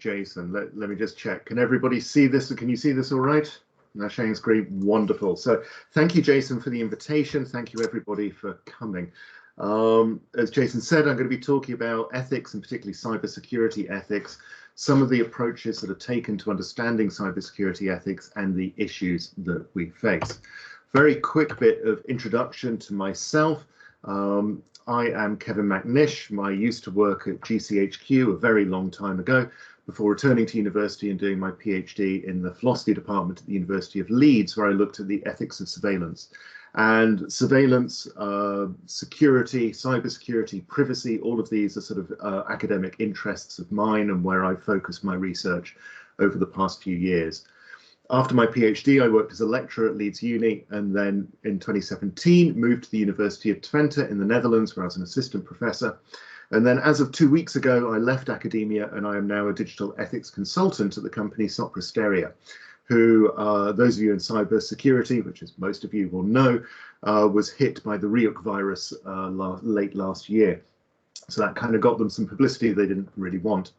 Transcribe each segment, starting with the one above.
Jason. Let me just check. Can everybody see this? Can you see this all right? Now sharing screen, wonderful. So thank you, Jason, for the invitation. Thank you, everybody, for coming. As Jason said, I'm going to be talking about ethics, and particularly cybersecurity ethics, some of the approaches that are taken to understanding cybersecurity ethics and the issues that we face. Very quick bit of introduction to myself. I am Kevin Macnish. I used to work at GCHQ a very long time ago before returning to university and doing my PhD in the philosophy department at the University of Leeds, where I looked at the ethics of surveillance. And surveillance, security, cybersecurity, privacy, all of these are sort of academic interests of mine and where I've focused my research over the past few years. After my PhD, I worked as a lecturer at Leeds Uni, and then in 2017 moved to the University of Twente in the Netherlands, where I was an assistant professor. And then as of 2 weeks ago, I left academia and I am now a digital ethics consultant at the company Soprasteria, who, those of you in cybersecurity, which as most of you will know, was hit by the Ryuk virus late last year. So that kind of got them some publicity they didn't really want.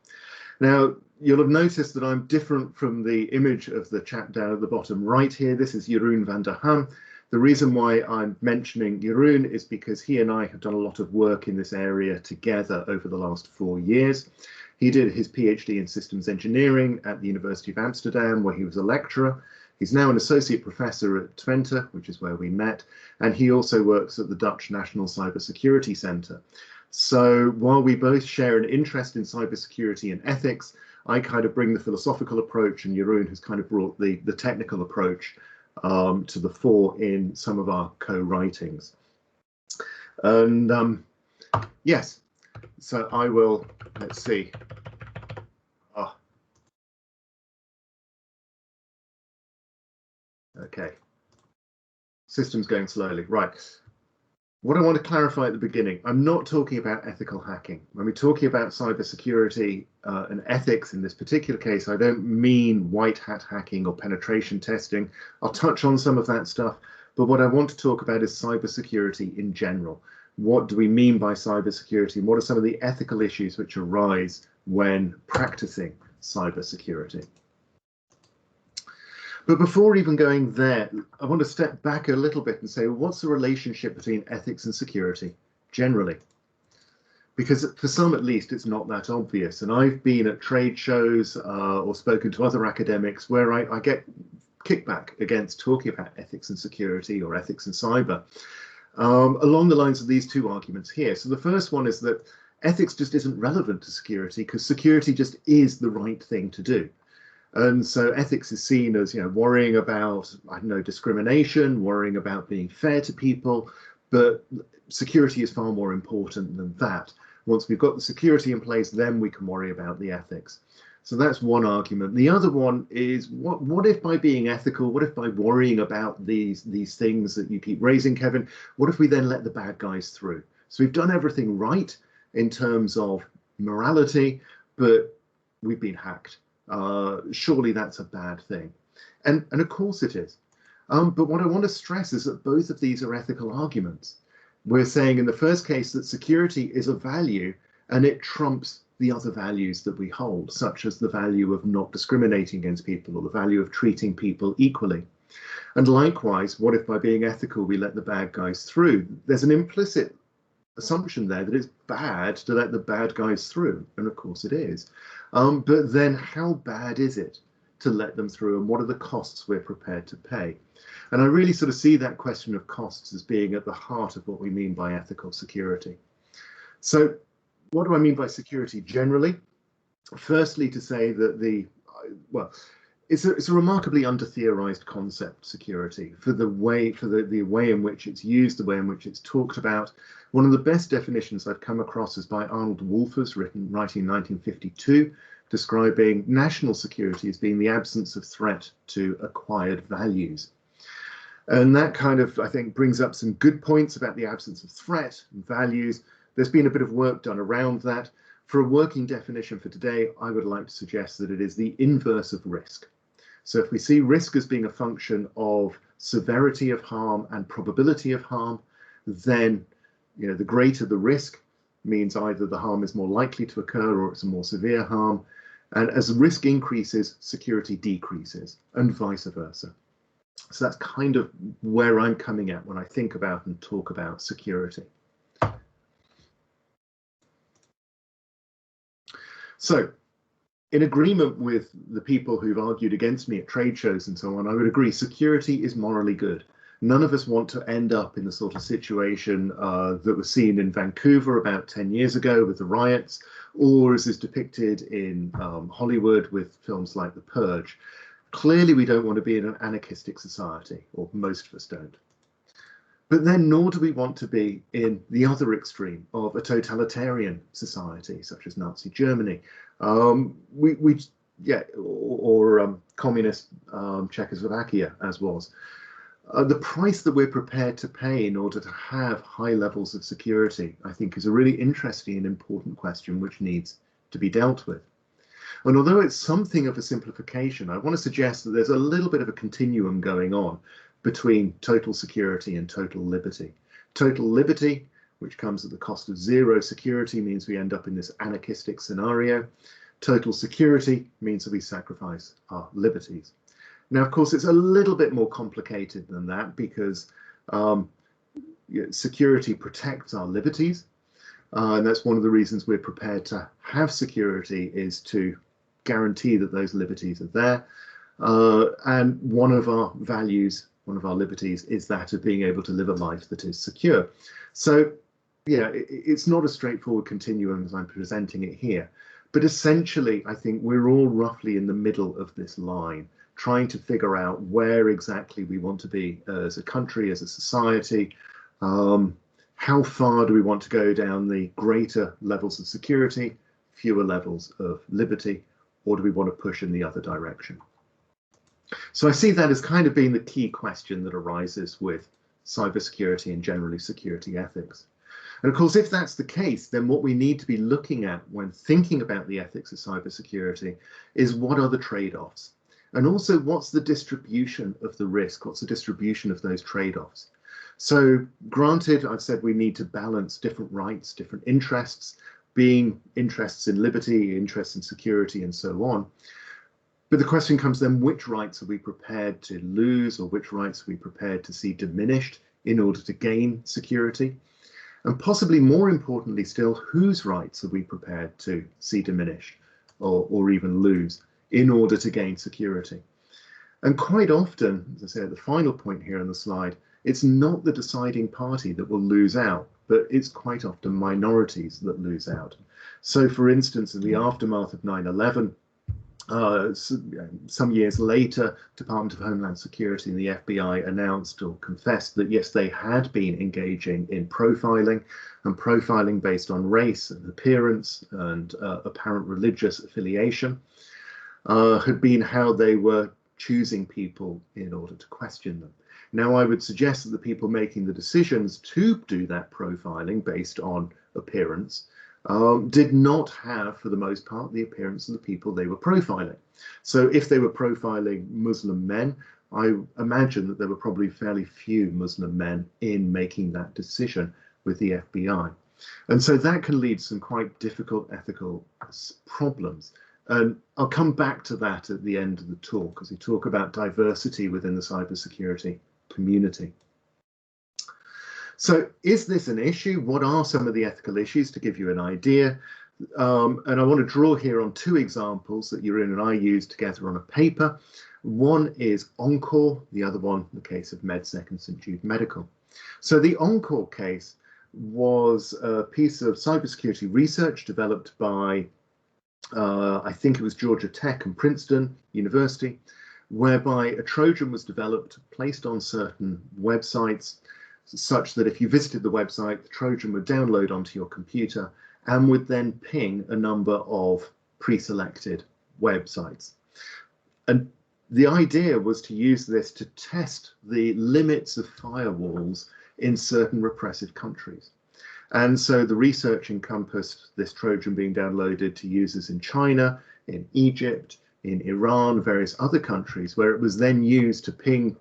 Now, you'll have noticed that I'm different from the image of the chap down at the bottom right here. This is Jeroen van der Ham. The reason why I'm mentioning Jeroen is because he and I have done a lot of work in this area together over the last 4 years. He did his PhD in systems engineering at the University of Amsterdam, where he was a lecturer. He's now an associate professor at Twente, which is where we met, and he also works at the Dutch National Cybersecurity Centre. So while we both share an interest in cybersecurity and ethics, I kind of bring the philosophical approach, and Jeroen has kind of brought the technical approach to the fore in some of our co-writings. And yes, so I will, let's see. Okay, system's going slowly, right. What I want to clarify at the beginning, I'm not talking about ethical hacking. When we're talking about cybersecurity and ethics in this particular case, I don't mean white hat hacking or penetration testing. I'll touch on some of that stuff, but what I want to talk about is cybersecurity in general. What do we mean by cybersecurity, and what are some of the ethical issues which arise when practicing cybersecurity? But before even going there, I want to step back a little bit and say, well, what's the relationship between ethics and security generally? Because for some, at least, it's not that obvious. And I've been at trade shows or spoken to other academics where I get kickback against talking about ethics and security or ethics and cyber along the lines of these two arguments here. So the first one is that ethics just isn't relevant to security because security just is the right thing to do. And so ethics is seen as, worrying about, I don't know, discrimination, worrying about being fair to people, but security is far more important than that. Once we've got the security in place, then we can worry about the ethics. So that's one argument. The other one is, what if by being ethical, what if by worrying about these things that you keep raising, Kevin, what if we then let the bad guys through? So we've done everything right in terms of morality, but we've been hacked. Surely that's a bad thing. And of course it is. But what I want to stress is that both of these are ethical arguments. We're saying in the first case that security is a value and it trumps the other values that we hold, such as the value of not discriminating against people or the value of treating people equally. And likewise, what if by being ethical we let the bad guys through? There's an implicit assumption there that it's bad to let the bad guys through, and of course it is. But then how bad is it to let them through, and what are the costs we're prepared to pay? And I really sort of see that question of costs as being at the heart of what we mean by ethical security. So what do I mean by security generally? Firstly, to say that it's a remarkably under-theorized concept, security, for the way in which it's used, the way in which it's talked about. One of the best definitions I've come across is by Arnold Wolfers, writing in 1952, describing national security as being the absence of threat to acquired values. And that kind of, I think, brings up some good points about the absence of threat and values. There's been a bit of work done around that. For a working definition for today, I would like to suggest that it is the inverse of risk. So if we see risk as being a function of severity of harm and probability of harm, then the greater the risk means either the harm is more likely to occur or it's a more severe harm. And as risk increases, security decreases, and vice versa. So that's kind of where I'm coming at when I think about and talk about security. So, in agreement with the people who've argued against me at trade shows and so on, I would agree security is morally good. None of us want to end up in the sort of situation that was seen in Vancouver about 10 years ago with the riots, or as is depicted in Hollywood with films like The Purge. Clearly, we don't want to be in an anarchistic society, or most of us don't. But then nor do we want to be in the other extreme of a totalitarian society, such as Nazi Germany, or communist Czechoslovakia, as was. The price that we're prepared to pay in order to have high levels of security, I think, is a really interesting and important question which needs to be dealt with. And although it's something of a simplification, I want to suggest that there's a little bit of a continuum going on between total security and total liberty. Total liberty, which comes at the cost of zero security, means we end up in this anarchistic scenario. Total security means that we sacrifice our liberties. Now, of course, it's a little bit more complicated than that because security protects our liberties. And that's one of the reasons we're prepared to have security, is to guarantee that those liberties are there. And one of our values, one of our liberties, is that of being able to live a life that is secure. So, yeah, it's not a straightforward continuum as I'm presenting it here. But essentially, I think we're all roughly in the middle of this line, trying to figure out where exactly we want to be as a country, as a society. How far do we want to go down the greater levels of security, fewer levels of liberty, or do we want to push in the other direction? So I see that as kind of being the key question that arises with cybersecurity and generally security ethics. And of course, if that's the case, then what we need to be looking at when thinking about the ethics of cybersecurity is what are the trade-offs? And also, what's the distribution of the risk? What's the distribution of those trade-offs? So granted, I've said we need to balance different rights, different interests, being interests in liberty, interests in security, and so on. But the question comes then, which rights are we prepared to lose, or which rights are we prepared to see diminished in order to gain security? And possibly more importantly still, whose rights are we prepared to see diminished or even lose in order to gain security? And quite often, as I say at the final point here on the slide, it's not the deciding party that will lose out, but it's quite often minorities that lose out. So for instance, in the aftermath of 9/11, some years later, Department of Homeland Security and the FBI announced or confessed that yes, they had been engaging in profiling, and profiling based on race and appearance and apparent religious affiliation had been how they were choosing people in order to question them. Now, I would suggest that the people making the decisions to do that profiling based on appearance did not have, for the most part, the appearance of the people they were profiling. So if they were profiling Muslim men, I imagine that there were probably fairly few Muslim men in making that decision with the FBI. And so that can lead to some quite difficult ethical problems. And I'll come back to that at the end of the talk, as we talk about diversity within the cybersecurity community. So is this an issue? What are some of the ethical issues, to give you an idea? And I want to draw here on two examples that Jeroen and I used together on a paper. One is Encore, the other one, the case of MedSec and St. Jude Medical. So the Encore case was a piece of cybersecurity research developed by, I think it was Georgia Tech and Princeton University, whereby a Trojan was developed, placed on certain websites, such that if you visited the website, the Trojan would download onto your computer and would then ping a number of pre-selected websites. And the idea was to use this to test the limits of firewalls in certain repressive countries. And so the research encompassed this Trojan being downloaded to users in China, in Egypt, in Iran, various other countries, where it was then used to ping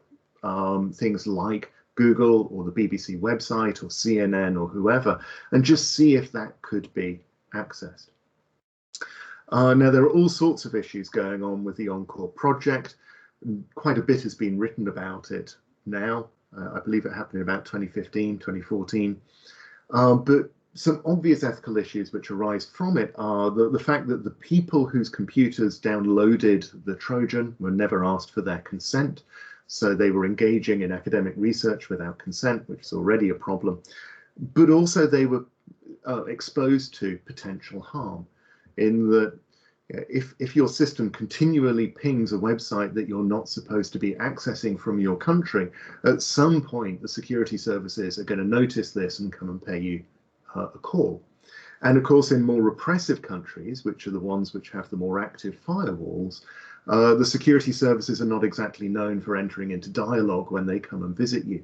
things like Google or the BBC website or CNN or whoever, and just see if that could be accessed. Now, there are all sorts of issues going on with the Encore project. Quite a bit has been written about it now. I believe it happened in about 2015, 2014. But some obvious ethical issues which arise from it are the fact that the people whose computers downloaded the Trojan were never asked for their consent. So they were engaging in academic research without consent, which is already a problem. But also they were exposed to potential harm, in that if your system continually pings a website that you're not supposed to be accessing from your country, at some point the security services are going to notice this and come and pay you a call. And of course, in more repressive countries, which are the ones which have the more active firewalls, the security services are not exactly known for entering into dialogue when they come and visit you.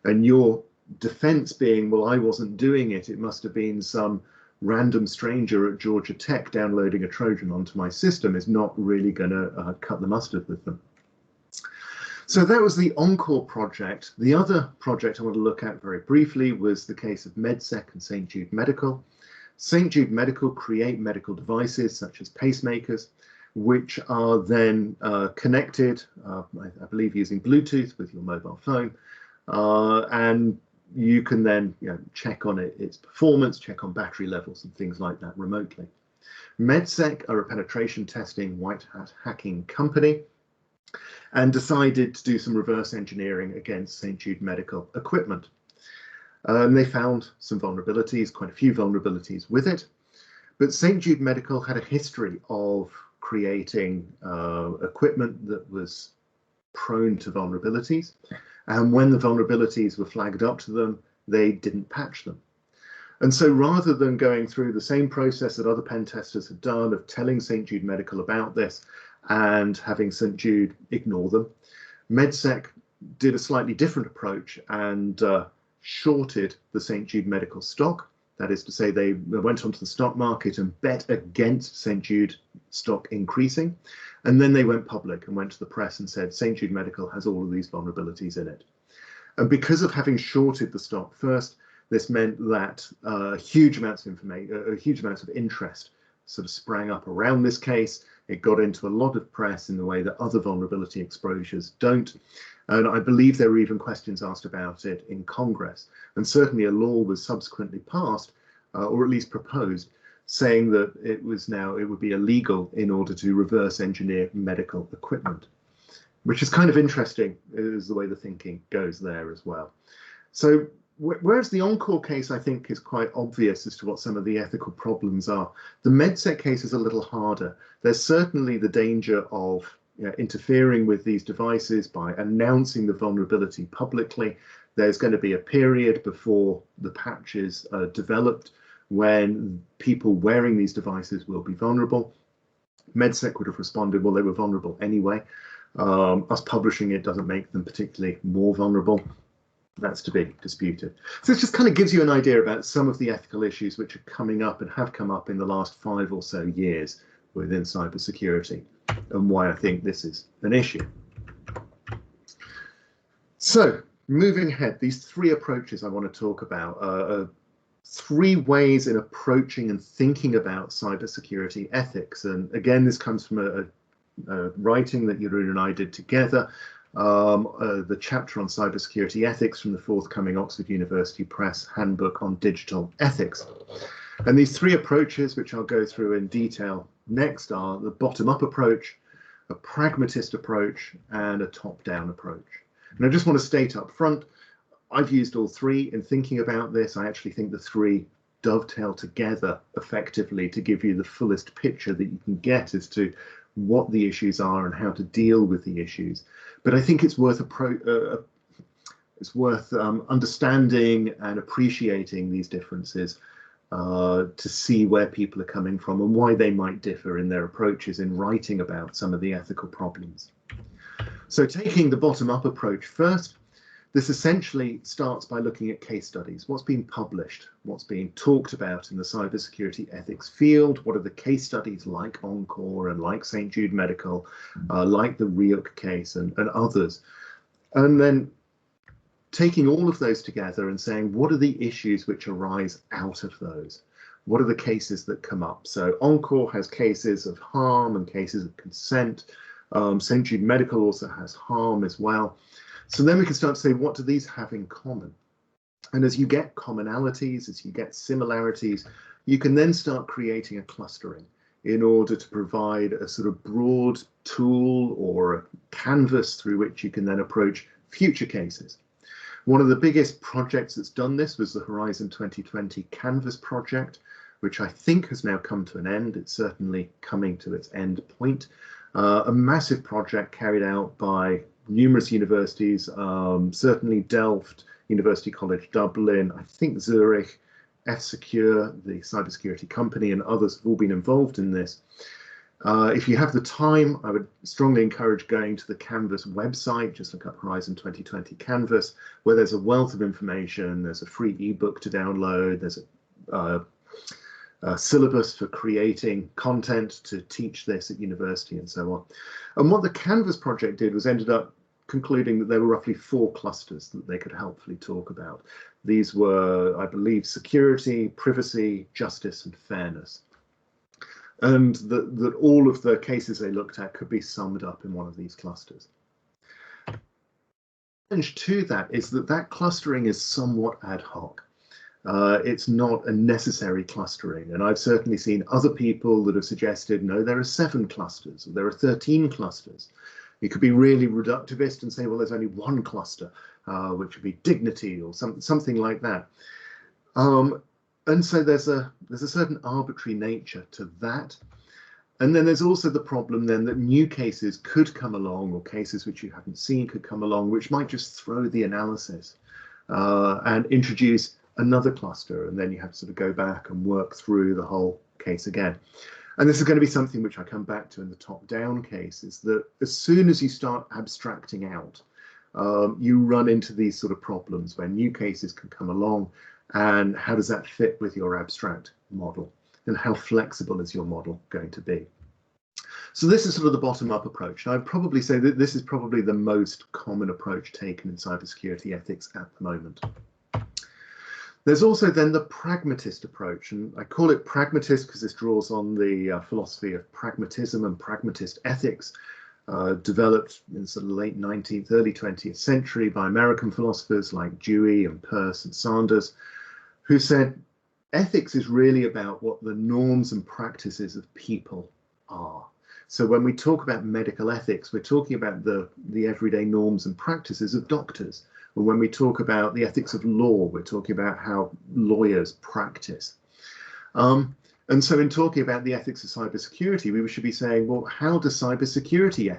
And your defense being, well, I wasn't doing it, it must have been some random stranger at Georgia Tech downloading a Trojan onto my system, is not really going to cut the mustard with them. So that was the Encore project. The other project I want to look at very briefly was the case of MedSec and St. Jude Medical. St. Jude Medical create medical devices such as pacemakers, which are then connected, I believe using Bluetooth with your mobile phone, and you can then check on its performance, check on battery levels and things like that remotely. MedSec are a penetration testing white hat hacking company and decided to do some reverse engineering against St. Jude Medical equipment. They found some vulnerabilities, quite a few vulnerabilities with it, but St. Jude Medical had a history of creating equipment that was prone to vulnerabilities. And when the vulnerabilities were flagged up to them, they didn't patch them. And so rather than going through the same process that other pen testers had done of telling St. Jude Medical about this and having St. Jude ignore them, MedSec did a slightly different approach and shorted the St. Jude Medical stock. That is to say, they went onto the stock market and bet against St. Jude stock increasing. And then they went public and went to the press and said, St. Jude Medical has all of these vulnerabilities in it. And because of having shorted the stock first, this meant that huge amounts of information, huge amounts of interest sort of sprang up around this case. It got into a lot of press in the way that other vulnerability exposures don't. And I believe there were even questions asked about it in Congress. And certainly a law was subsequently passed, or at least proposed, saying that it would be illegal in order to reverse engineer medical equipment, which is kind of interesting, is the way the thinking goes there as well. So whereas the Encore case, I think, is quite obvious as to what some of the ethical problems are, the MedSec case is a little harder. There's certainly the danger of interfering with these devices by announcing the vulnerability publicly. There's going to be a period before the patches are developed when people wearing these devices will be vulnerable. MedSec would have responded, well, they were vulnerable anyway. Us publishing it doesn't make them particularly more vulnerable. That's to be disputed. So it just kind of gives you an idea about some of the ethical issues which are coming up and have come up in the last 5 or so years within cybersecurity, and why I think this is an issue. So moving ahead, these 3 approaches I want to talk about 3 ways in approaching and thinking about cybersecurity ethics. And again, this comes from a writing that Jeroen and I did together, the chapter on cybersecurity ethics from the forthcoming Oxford University Press Handbook on Digital Ethics. And these 3 approaches, which I'll go through in detail next, are the bottom-up approach, a pragmatist approach, and a top-down approach. And I just want to state up front, I've used all 3 in thinking about this. I actually think the 3 dovetail together effectively to give you the fullest picture that you can get as to what the issues are and how to deal with the issues. But I think it's worth understanding and appreciating these differences to see where people are coming from and why they might differ in their approaches in writing about some of the ethical problems. So taking the bottom-up approach first, this essentially starts by looking at case studies. What's being published? What's being talked about in the cybersecurity ethics field? What are the case studies like Encore and like St. Jude Medical, like the Ryuk case and others? And then taking all of those together and saying, what are the issues which arise out of those? what are the cases that come up? So Encore has cases of harm and cases of consent. St. Jude Medical also has harm as well. So then we can start to say, what do these have in common? And as you get commonalities, as you get similarities, you can then start creating a clustering in order to provide a sort of broad tool or a canvas through which you can then approach future cases. One of the biggest projects that's done this was the Horizon 2020 Canvas project, which I think has now come to an end. It's certainly coming to its end point. A massive project carried out by numerous universities, certainly Delft, University College Dublin, I think Zurich, F-Secure, the cybersecurity company, and others have all been involved in this. If you have the time, I would strongly encourage going to the Canvas website. Just look up Horizon 2020 Canvas, where there's a wealth of information. There's a free ebook to download. There's a syllabus for creating content to teach this at university and so on. And what the Canvas project did was ended up concluding that there were roughly 4 clusters that they could helpfully talk about. These were, I believe, security, privacy, justice, and fairness. And that all of the cases they looked at could be summed up in one of these clusters. The challenge to that is that that clustering is somewhat ad hoc. It's not a necessary clustering, and I've certainly seen other people that have suggested, no, there are 7 clusters, or there are 13 clusters. You could be really reductivist and say, well, there's only one cluster, which would be dignity or something like that. And so there's a certain arbitrary nature to that. And then there's also the problem then that new cases could come along, or cases which you haven't seen could come along, which might just throw the analysis and introduce another cluster. And then you have to sort of go back and work through the whole case again. And this is going to be something which I come back to in the top-down case, is that as soon as you start abstracting out, you run into these sort of problems where new cases can come along, and how does that fit with your abstract model, and how flexible is your model going to be? So this is sort of the bottom-up approach. And I'd probably say that this is probably the most common approach taken in cybersecurity ethics at the moment. There's also then the pragmatist approach, and I call it pragmatist because this draws on the philosophy of pragmatism and pragmatist ethics, developed in sort of late 19th, early 20th century by American philosophers like Dewey and Peirce and Sanders, who said ethics is really about what the norms and practices of people are. So when we talk about medical ethics, we're talking about the everyday norms and practices of doctors. And when we talk about the ethics of law, we're talking about how lawyers practice. And so in talking about the ethics of cybersecurity, we should be saying, well, how do cybersecurity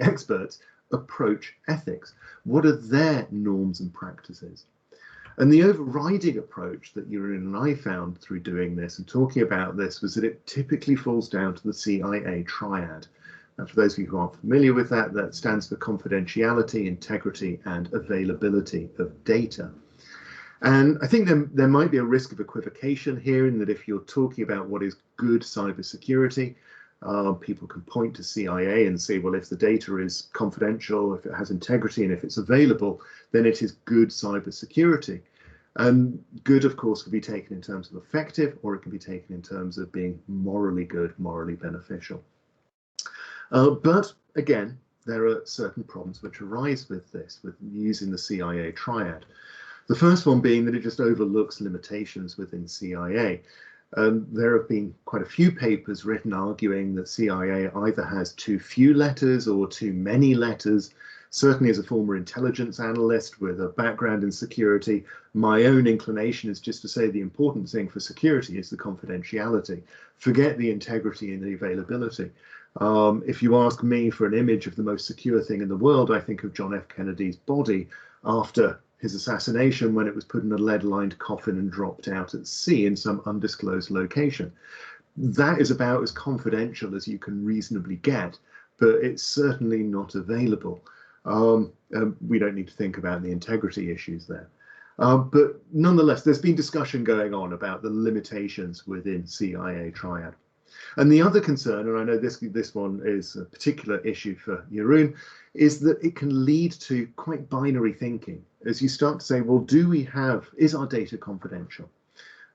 experts approach ethics? What are their norms and practices? And the overriding approach that Jeroen and I found through doing this and talking about this was that it typically falls down to the CIA triad. And for those of you who aren't familiar with that, that stands for confidentiality, integrity, and availability of data. And I think there might be a risk of equivocation here, in that if you're talking about what is good cybersecurity, people can point to CIA and say, well, if the data is confidential, if it has integrity, and if it's available, then it is good cybersecurity. And good, of course, can be taken in terms of effective, or it can be taken in terms of being morally good, morally beneficial. But again, there are certain problems which arise with this, with using the CIA triad. The first one being that it just overlooks limitations within CIA. There have been quite a few papers written arguing that CIA either has too few letters or too many letters. Certainly as a former intelligence analyst with a background in security, my own inclination is just to say the important thing for security is the confidentiality. Forget the integrity and the availability. If you ask me for an image of the most secure thing in the world, I think of John F. Kennedy's body after his assassination, when it was put in a lead-lined coffin and dropped out at sea in some undisclosed location. That is about as confidential as you can reasonably get, but it's certainly not available. We don't need to think about the integrity issues there. But nonetheless, there's been discussion going on about the limitations within CIA triad. And the other concern, and I know this one is a particular issue for Jeroen, is that it can lead to quite binary thinking as you start to say, well, is our data confidential?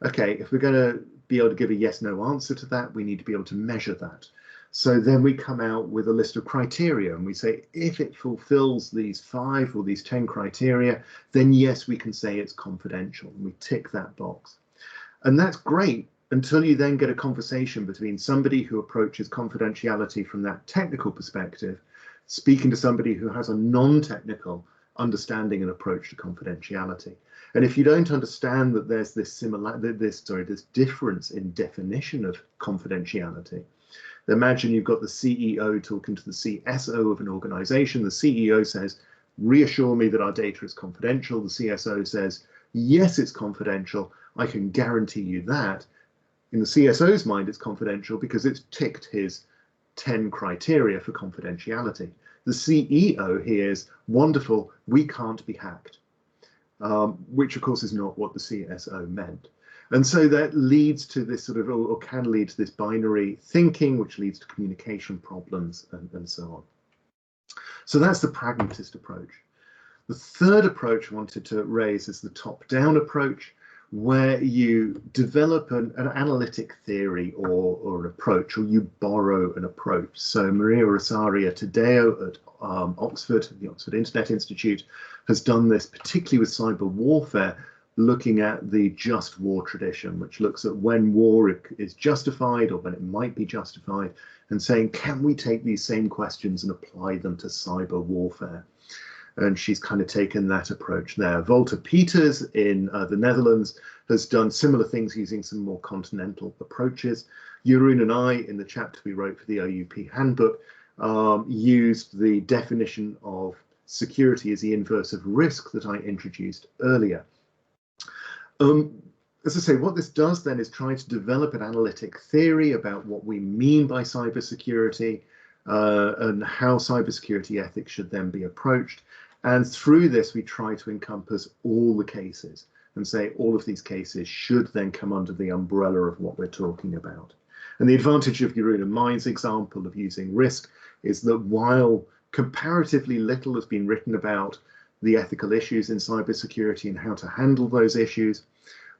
okay, if we're going to be able to give a yes/no answer to that, we need to be able to measure that. So then we come out with a list of criteria and we say, if it fulfills these 5 or these 10 criteria, then yes, we can say it's confidential. And we tick that box. And that's great until you then get a conversation between somebody who approaches confidentiality from that technical perspective, speaking to somebody who has a non-technical understanding and approach to confidentiality. And if you don't understand that there's this difference in definition of confidentiality, imagine you've got the CEO talking to the CSO of an organization. The CEO says, reassure me that our data is confidential. The CSO says, yes, it's confidential. I can guarantee you that. In the CSO's mind, it's confidential because it's ticked his 10 criteria for confidentiality. The CEO hears, wonderful, we can't be hacked, which of course is not what the CSO meant. And so that leads to this sort of, or can lead to this binary thinking, which leads to communication problems and so on. So that's the pragmatist approach. The third approach I wanted to raise is the top-down approach, where you develop an analytic theory or an approach, or you borrow an approach. So Maria Rosaria Tadeo at Oxford, the Oxford Internet Institute, has done this particularly with cyber warfare, looking at the just war tradition, which looks at when war is justified or when it might be justified, and saying, can we take these same questions and apply them to cyber warfare? And she's kind of taken that approach there. Walter Peters in the Netherlands has done similar things using some more continental approaches. Jeroen and I, in the chapter we wrote for the OUP Handbook, used the definition of security as the inverse of risk that I introduced earlier. As I say, what this does then is try to develop an analytic theory about what we mean by cybersecurity and how cybersecurity ethics should then be approached. And through this, we try to encompass all the cases and say all of these cases should then come under the umbrella of what we're talking about. And the advantage of Jeroen and mine's example of using risk is that while comparatively little has been written about the ethical issues in cybersecurity and how to handle those issues,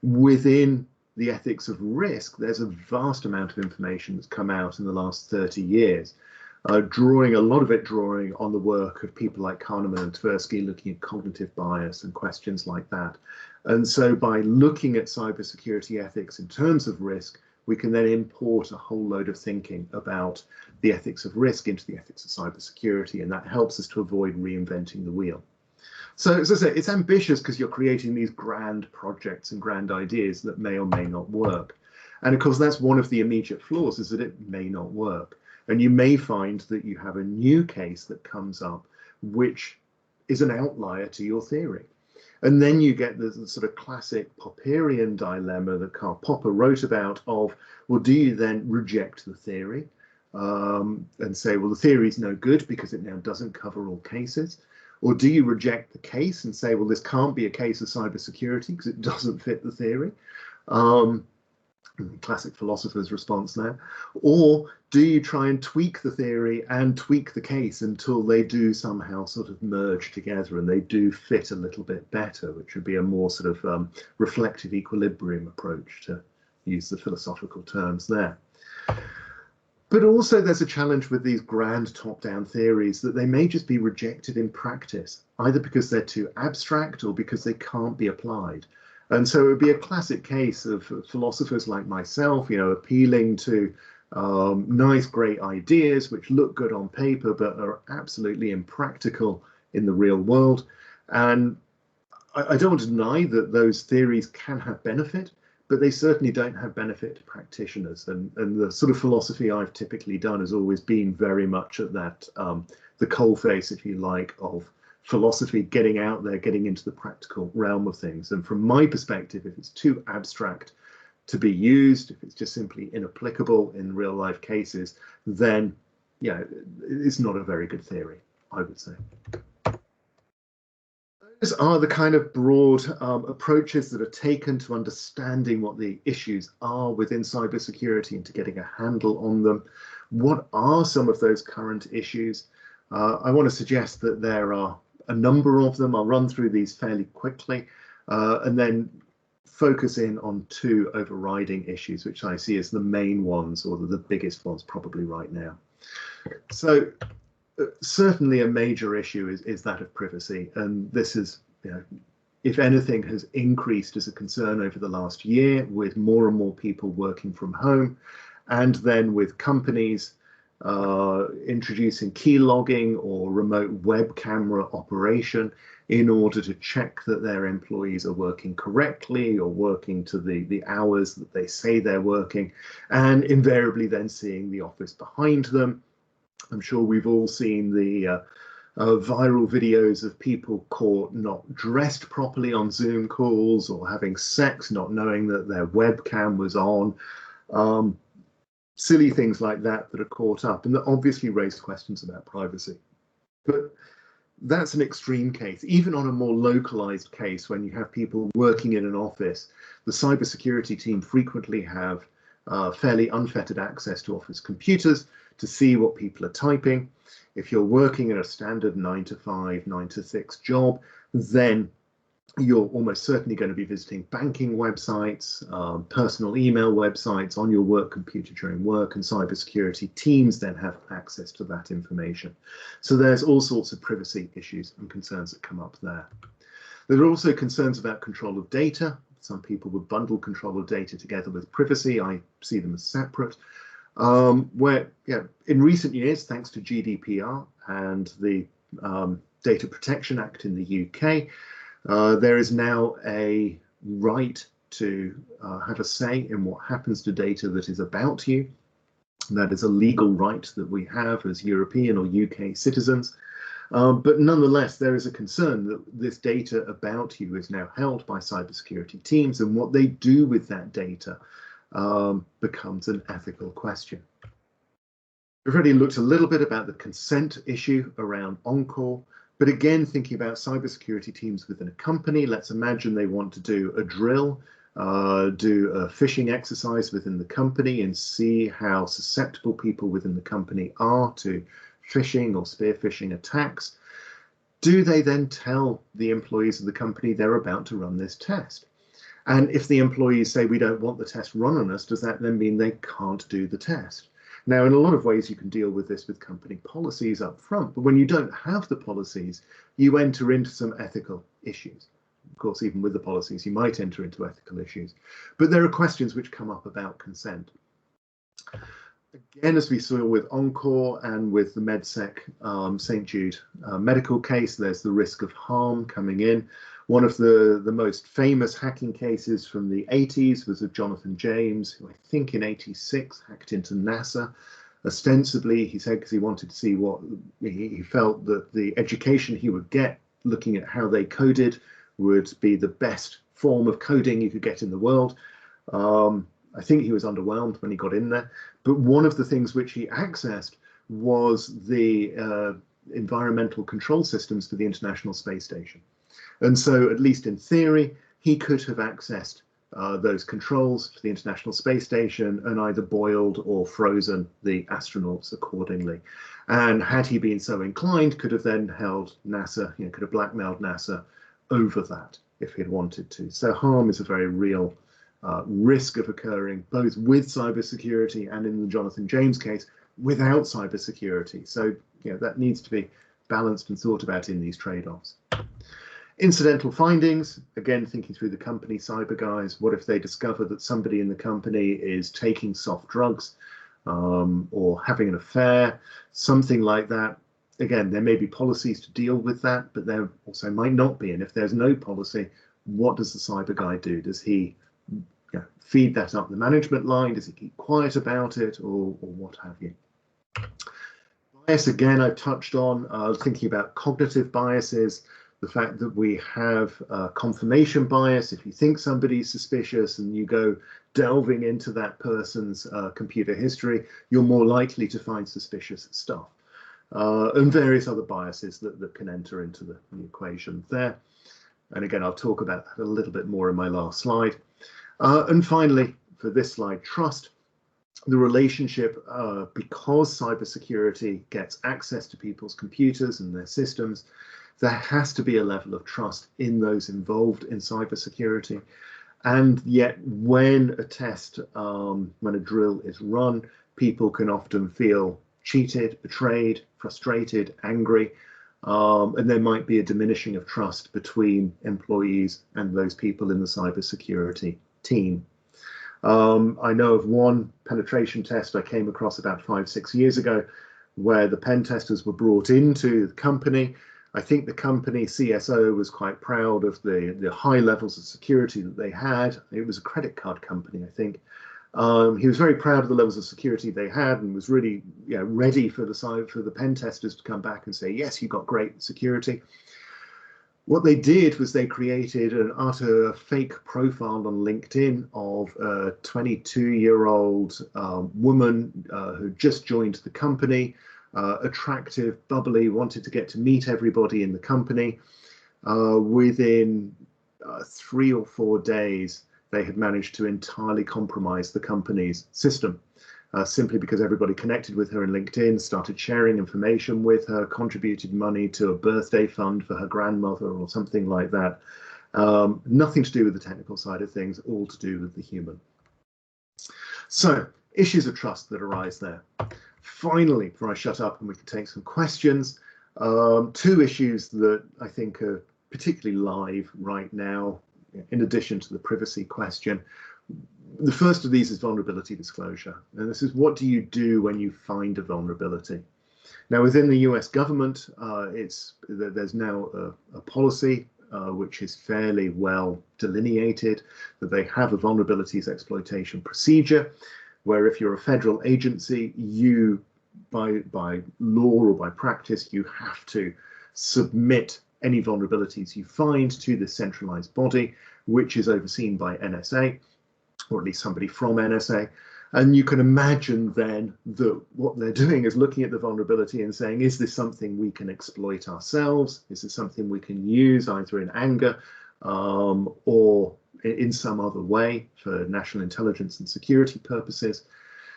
within the ethics of risk, there's a vast amount of information that's come out in the last 30 years, drawing on the work of people like Kahneman and Tversky, looking at cognitive bias and questions like that. And so by looking at cybersecurity ethics in terms of risk, we can then import a whole load of thinking about the ethics of risk into the ethics of cybersecurity, and that helps us to avoid reinventing the wheel. So as I say, it's ambitious because you're creating these grand projects and grand ideas that may or may not work. And of course, that's one of the immediate flaws, is that it may not work. And you may find that you have a new case that comes up, which is an outlier to your theory. And then you get the sort of classic Popperian dilemma that Karl Popper wrote about of, well, do you then reject the theory and say, well, the theory is no good because it now doesn't cover all cases? Or do you reject the case and say, well, this can't be a case of cybersecurity because it doesn't fit the theory? Classic philosopher's response there. Or do you try and tweak the theory and tweak the case until they do somehow sort of merge together and they do fit a little bit better, which would be a more sort of reflective equilibrium approach, to use the philosophical terms there. But also there's a challenge with these grand top-down theories that they may just be rejected in practice, either because they're too abstract or because they can't be applied. And so it would be a classic case of philosophers like myself, you know, appealing to nice, great ideas which look good on paper but are absolutely impractical in the real world. And I don't want to deny that those theories can have benefit, but they certainly don't have benefit to practitioners. And the sort of philosophy I've typically done has always been very much at that, the coalface, if you like, of philosophy, getting out there, getting into the practical realm of things. And from my perspective, if it's too abstract to be used, if it's just simply inapplicable in real life cases, then, yeah, it's not a very good theory, I would say. Those are the kind of broad approaches that are taken to understanding what the issues are within cybersecurity and to getting a handle on them. What are some of those current issues? I want to suggest that there are a number of them. I'll run through these fairly quickly and then focus in on two overriding issues, which I see as the main ones, or the biggest ones probably right now. So certainly a major issue is that of privacy, and this is, if anything, has increased as a concern over the last year, with more and more people working from home, and then with companies introducing key logging or remote web camera operation in order to check that their employees are working correctly or working to the hours that they say they're working, and invariably then seeing the office behind them. I'm sure we've all seen the viral videos of people caught not dressed properly on Zoom calls, or having sex not knowing that their webcam was on. Silly things like that are caught up, and that obviously raise questions about privacy. But that's an extreme case. Even on a more localized case, when you have people working in an office, the cybersecurity team frequently have fairly unfettered access to office computers to see what people are typing. If you're working in a standard 9 to 5, 9 to 6 job, then you're almost certainly going to be visiting banking websites, personal email websites on your work computer during work, and cybersecurity teams then have access to that information. So there's all sorts of privacy issues and concerns that come up there. There are also concerns about control of data. Some people would bundle control of data together with privacy. I see them as separate. Where, in recent years, thanks to GDPR and the Data Protection Act in the UK, there is now a right to have a say in what happens to data that is about you. That is a legal right that we have as European or UK citizens. But nonetheless, there is a concern that this data about you is now held by cybersecurity teams, and what they do with that data becomes an ethical question. We've already looked a little bit about the consent issue around on-call, but again, thinking about cybersecurity teams within a company, let's imagine they want to do a drill, do a phishing exercise within the company and see how susceptible people within the company are to phishing or spear phishing attacks. Do they then tell the employees of the company they're about to run this test? And if the employees say, we don't want the test run on us, does that then mean they can't do the test? Now, in a lot of ways, you can deal with this with company policies up front, but when you don't have the policies, you enter into some ethical issues. Of course, even with the policies, you might enter into ethical issues. But there are questions which come up about consent. Again, as we saw with Encore and with the MedSec St. Jude medical case, there's the risk of harm coming in. One of the most famous hacking cases from the 80s was of Jonathan James, who I think in 86 hacked into NASA. Ostensibly, he said, because he wanted to see what he felt that the education he would get looking at how they coded would be the best form of coding you could get in the world. I think he was underwhelmed when he got in there. But one of the things which he accessed was the environmental control systems for the International Space Station. And so, at least in theory, he could have accessed those controls to the International Space Station and either boiled or frozen the astronauts accordingly. And had he been so inclined, could have then held NASA, could have blackmailed NASA over that if he had wanted to. So harm is a very real risk of occurring, both with cybersecurity and in the Jonathan James case, without cybersecurity. So that needs to be balanced and thought about in these trade-offs. Incidental findings, again, thinking through the company cyber guys, what if they discover that somebody in the company is taking soft drugs or having an affair, something like that. Again, there may be policies to deal with that, but there also might not be. And if there's no policy, what does the cyber guy do? Does he feed that up the management line? Does he keep quiet about it, or what have you? Bias, again, I've touched on, thinking about cognitive biases, the fact that we have confirmation bias. If you think somebody's suspicious and you go delving into that person's computer history, you're more likely to find suspicious stuff. And various other biases that can enter into the equation there. And again, I'll talk about that a little bit more in my last slide. And finally, for this slide, trust. The relationship, because cybersecurity gets access to people's computers and their systems, there has to be a level of trust in those involved in cybersecurity. And yet when a test, when a drill is run, people can often feel cheated, betrayed, frustrated, angry, and there might be a diminishing of trust between employees and those people in the cybersecurity team. I know of one penetration test I came across about 5-6 years ago, where the pen testers were brought into the company. I think the company CSO was quite proud of the high levels of security that they had. It was a credit card company, I think. He was very proud of the levels of security they had and was really ready for the pen testers to come back and say, yes, you got great security. What they did was they created an utter fake profile on LinkedIn of a 22-year-old woman who just joined the company, attractive, bubbly, wanted to get to meet everybody in the company. Within 3 or 4 days, they had managed to entirely compromise the company's system. Simply because everybody connected with her in LinkedIn, started sharing information with her, contributed money to a birthday fund for her grandmother or something like that. Nothing to do with the technical side of things, all to do with the human. So, issues of trust that arise there. Finally, before I shut up and we can take some questions, 2 issues that I think are particularly live right now, in addition to the privacy question. The first of these is vulnerability disclosure. And this is, what do you do when you find a vulnerability? Now, within the US government, there's now a policy which is fairly well delineated, that they have a vulnerabilities exploitation procedure, where if you're a federal agency, you, by law or by practice, you have to submit any vulnerabilities you find to the centralized body, which is overseen by NSA, or at least somebody from NSA. And you can imagine then that what they're doing is looking at the vulnerability and saying, is this something we can exploit ourselves? Is this something we can use either in anger or in some other way for national intelligence and security purposes?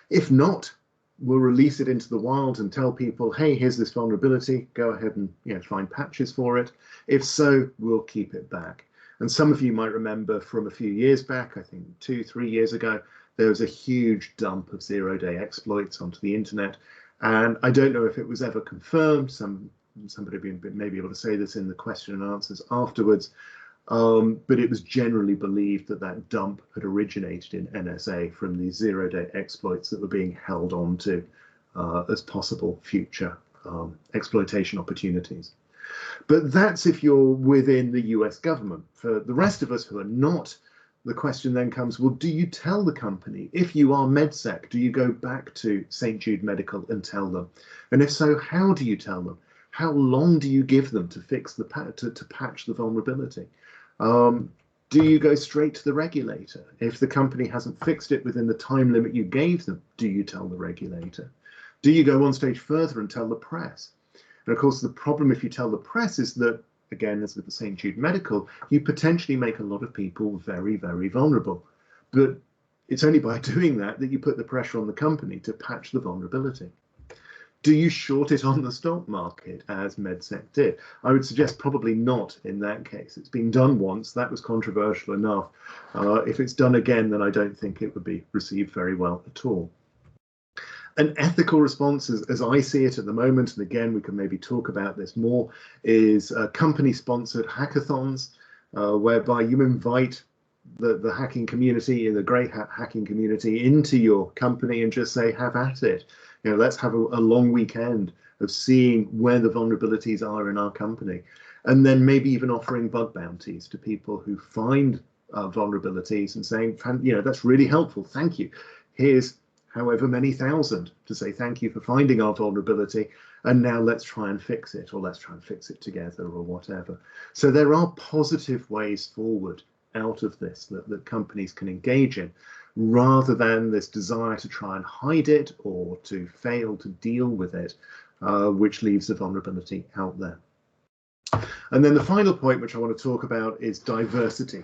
If not, we'll release it into the wild and tell people, hey, here's this vulnerability, go ahead and find patches for it. If so, we'll keep it back. And some of you might remember from a few years back, I think 2-3 years ago, there was a huge dump of zero-day exploits onto the internet. And I don't know if it was ever confirmed. Somebody may be able to say this in the question and answers afterwards. But it was generally believed that that dump had originated in NSA from these zero-day exploits that were being held on to as possible future exploitation opportunities. But that's if you're within the US government. For the rest of us who are not, the question then comes, well, do you tell the company? If you are MedSec, do you go back to St. Jude Medical and tell them? And if so, how do you tell them? How long do you give them to fix to patch the vulnerability? Do you go straight to the regulator? If the company hasn't fixed it within the time limit you gave them, do you tell the regulator? Do you go one stage further and tell the press? And of course, the problem if you tell the press is that, again, as with the St. Jude Medical, you potentially make a lot of people very, very vulnerable. But it's only by doing that that you put the pressure on the company to patch the vulnerability. Do you short it on the stock market, as MedSec did? I would suggest probably not in that case. It's been done once. That was controversial enough. If it's done again, then I don't think it would be received very well at all. An ethical response, as I see it at the moment, and again, we can maybe talk about this more, is company-sponsored hackathons, whereby you invite the hacking community, the grey hat hacking community, into your company and just say, have at it. Let's have a long weekend of seeing where the vulnerabilities are in our company. And then maybe even offering bug bounties to people who find vulnerabilities and saying, that's really helpful, thank you. Here's however many thousand to say thank you for finding our vulnerability, and now let's try and fix it, or let's try and fix it together, or whatever. So there are positive ways forward out of this that companies can engage in, rather than this desire to try and hide it or to fail to deal with it, which leaves the vulnerability out there. And then the final point which I want to talk about is diversity.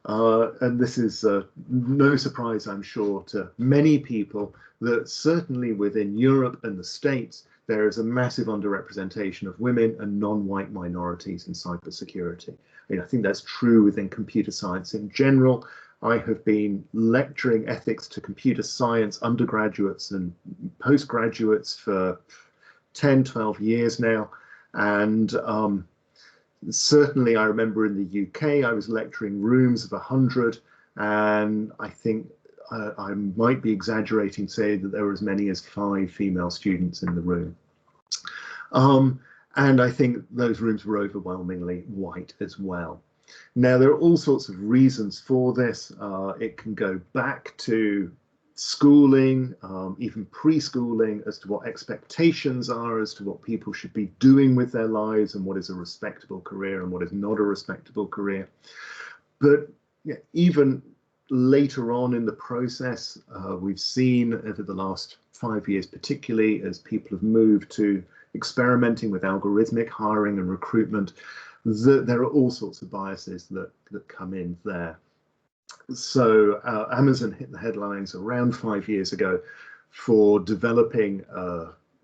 And this is no surprise, I'm sure, to many people, that certainly within Europe and the States, there is a massive underrepresentation of women and non-white minorities in cybersecurity. I think that's true within computer science in general. I have been lecturing ethics to computer science undergraduates and postgraduates for 10, 12 years now. And certainly I remember in the UK, I was lecturing rooms of 100, and I think I might be exaggerating saying that there were as many as 5 female students in the room. And I think those rooms were overwhelmingly white as well. Now, there are all sorts of reasons for this. It can go back to schooling, even preschooling, as to what expectations are, as to what people should be doing with their lives and what is a respectable career and what is not a respectable career. But yeah, even later on in the process, we've seen over the last 5 years, particularly as people have moved to experimenting with algorithmic hiring and recruitment, that there are all sorts of biases that come in there. So Amazon hit the headlines around 5 years ago for developing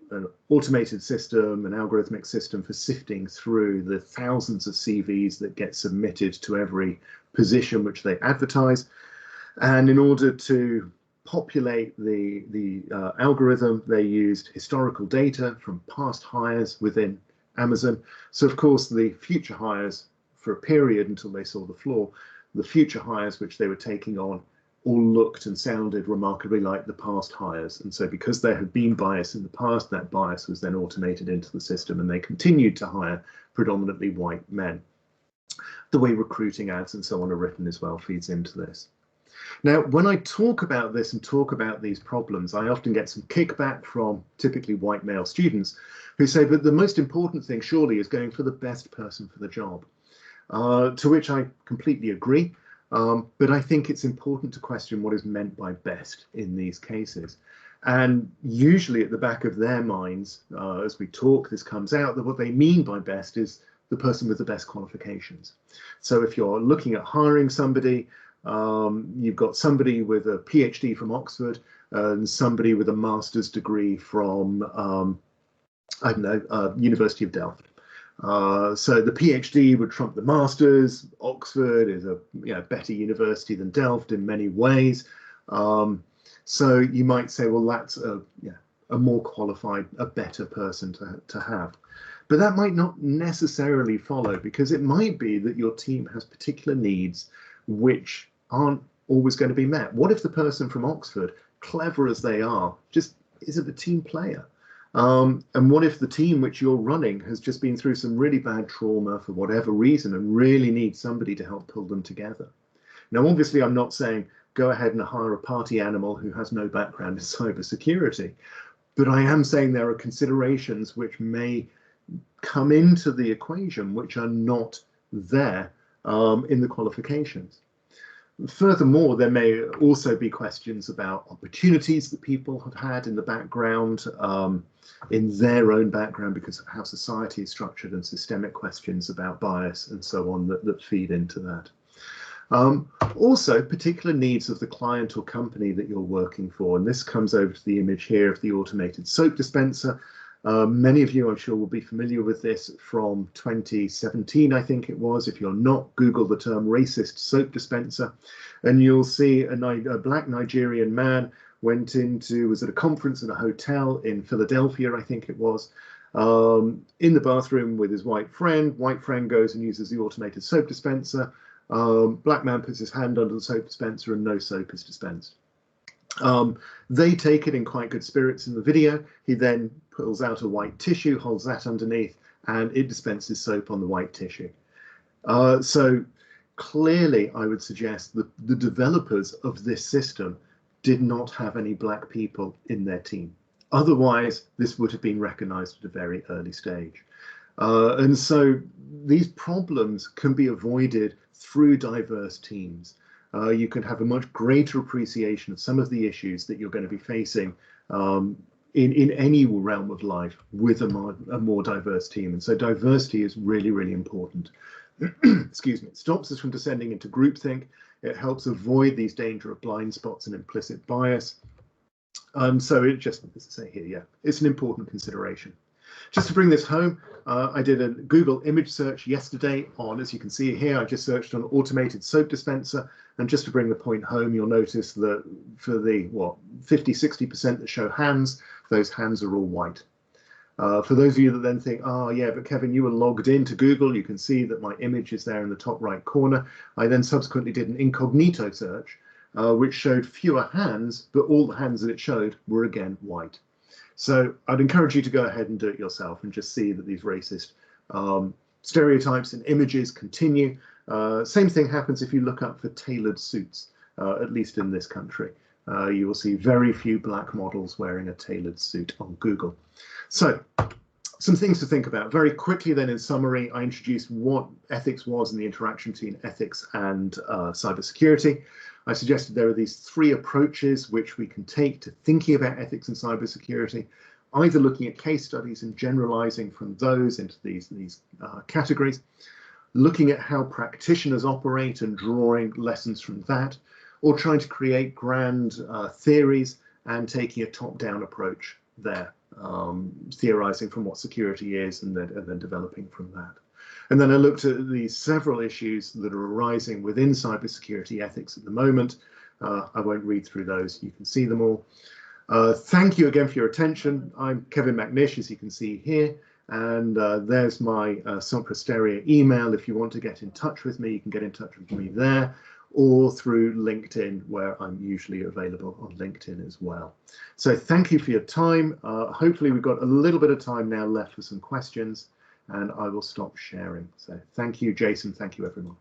an automated system, an algorithmic system for sifting through the thousands of CVs that get submitted to every position which they advertise. And in order to populate the algorithm, they used historical data from past hires within Amazon. So of course the future hires, for a period until they saw the flaw, the future hires which they were taking on all looked and sounded remarkably like the past hires. And so because there had been bias in the past, that bias was then automated into the system, and they continued to hire predominantly white men. The way recruiting ads and so on are written as well feeds into this. Now, when I talk about this and talk about these problems, I often get some kickback from typically white male students who say, but the most important thing surely is going for the best person for the job. To which I completely agree. But I think it's important to question what is meant by best in these cases. And usually at the back of their minds, as we talk, this comes out that what they mean by best is the person with the best qualifications. So if you're looking at hiring somebody, you've got somebody with a PhD from Oxford and somebody with a master's degree from, I don't know, University of Delft. So the PhD would trump the masters. Oxford is a better university than Delft in many ways. So you might say, well, that's a more qualified, a better person to have. But that might not necessarily follow, because it might be that your team has particular needs which aren't always going to be met. What if the person from Oxford, clever as they are, just isn't a team player? And what if the team which you're running has just been through some really bad trauma for whatever reason and really needs somebody to help pull them together? Now, obviously, I'm not saying go ahead and hire a party animal who has no background in cybersecurity, but I am saying there are considerations which may come into the equation which are not there in the qualifications. Furthermore, there may also be questions about opportunities that people have had in the background, in their own background, because of how society is structured, and systemic questions about bias and so on that feed into that. Also, particular needs of the client or company that you're working for, and this comes over to the image here of the automated soap dispenser. Many of you, I'm sure, will be familiar with this from 2017, I think it was. If you're not, Google the term racist soap dispenser, and you'll see a black Nigerian man was at a conference at a hotel in Philadelphia, I think it was, in the bathroom with his white friend. White friend goes and uses the automated soap dispenser. Black man puts his hand under the soap dispenser and no soap is dispensed. They take it in quite good spirits in the video. He then pulls out a white tissue, holds that underneath, and it dispenses soap on the white tissue. So clearly, I would suggest that the developers of this system did not have any black people in their team. Otherwise, this would have been recognized at a very early stage. And so these problems can be avoided through diverse teams. You can have a much greater appreciation of some of the issues that you're going to be facing in any realm of life with a more diverse team. And so diversity is really, really important. Excuse me. It stops us from descending into groupthink. It helps avoid these danger of blind spots and implicit bias. So it just, as I say here, yeah, it's an important consideration. Just to bring this home, I did a Google image search yesterday on, as you can see here, I just searched on automated soap dispenser. And just to bring the point home, you'll notice that for the, 50–60% that show hands, those hands are all white. For those of you that then think, oh yeah, but Kevin, you were logged into Google, you can see that my image is there in the top right corner. I then subsequently did an incognito search, which showed fewer hands, but all the hands that it showed were again white. So I'd encourage you to go ahead and do it yourself and just see that these racist stereotypes and images continue. Same thing happens if you look up for tailored suits, at least in this country. You will see very few black models wearing a tailored suit on Google. So some things to think about. Very quickly then, in summary, I introduced what ethics was and the interaction between ethics and cybersecurity. I suggested there are these three approaches which we can take to thinking about ethics and cybersecurity, either looking at case studies and generalizing from those into these categories, looking at how practitioners operate and drawing lessons from that, or trying to create grand theories and taking a top-down approach there, theorizing from what security is and then developing from that. And then I looked at the several issues that are arising within cybersecurity ethics at the moment. I won't read through those, you can see them all. Thank you again for your attention. I'm Kevin Macnish, as you can see here, and there's my Sopra Steria email. If you want to get in touch with me, you can get in touch with me there, or through LinkedIn, where I'm usually available on LinkedIn as well. So thank you for your time. Hopefully we've got a little bit of time now left for some questions, and I will stop sharing. So thank you, Jason. Thank you, everyone.